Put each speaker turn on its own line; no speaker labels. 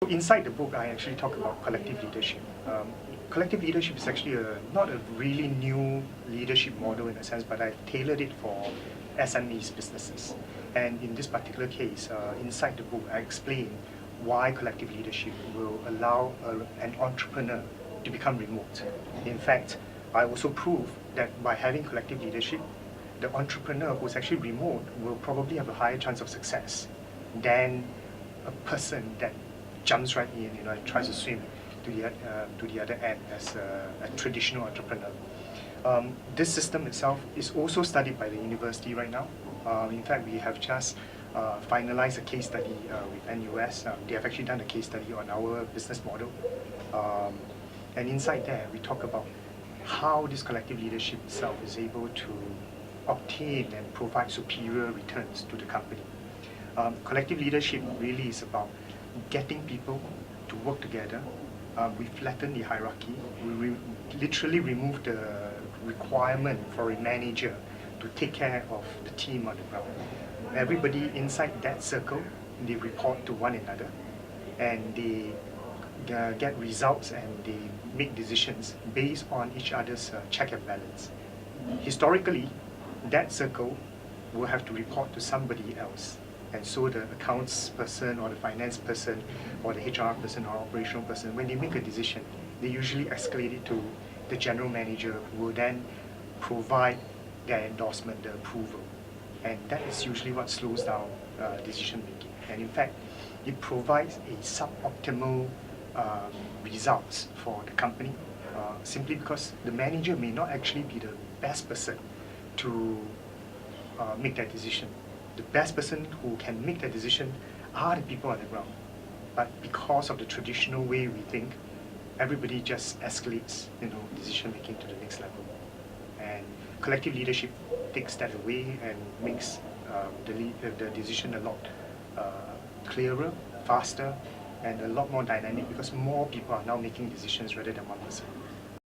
Inside the book, I actually talk about collective leadership. Collective leadership is actually not a really new leadership model in a sense, but I've tailored it for SMEs businesses. And in this particular case, inside the book, I explain why collective leadership will allow an entrepreneur to become remote. In fact, I also prove that by having collective leadership, the entrepreneur who's actually remote will probably have a higher chance of success than a person that jumps right in, and tries to swim to the other end as a traditional entrepreneur. This system itself is also studied by the university right now. In fact, we have just finalized a case study with NUS. They have actually done a case study on our business model. And inside there, we talk about how this collective leadership itself is able to obtain and provide superior returns to the company. Collective leadership really is about getting people to work together. We flatten the hierarchy. We literally remove the requirement for a manager to take care of the team on the ground. Everybody inside that circle, they report to one another, and they get results and they make decisions based on each other's check and balance. Historically, that circle will have to report to somebody else. And so the accounts person or the finance person or the HR person or operational person, when they make a decision, they usually escalate it to the general manager, who will then provide their endorsement, the approval. And that is usually what slows down decision making. And in fact, it provides a suboptimal results for the company, simply because the manager may not actually be the best person to make that decision. The best person who can make that decision are the people on the ground. But because of the traditional way we think, everybody just escalates, decision making to the next level. And collective leadership takes that away and makes the decision a lot clearer, faster, and a lot more dynamic, because more people are now making decisions rather than one person.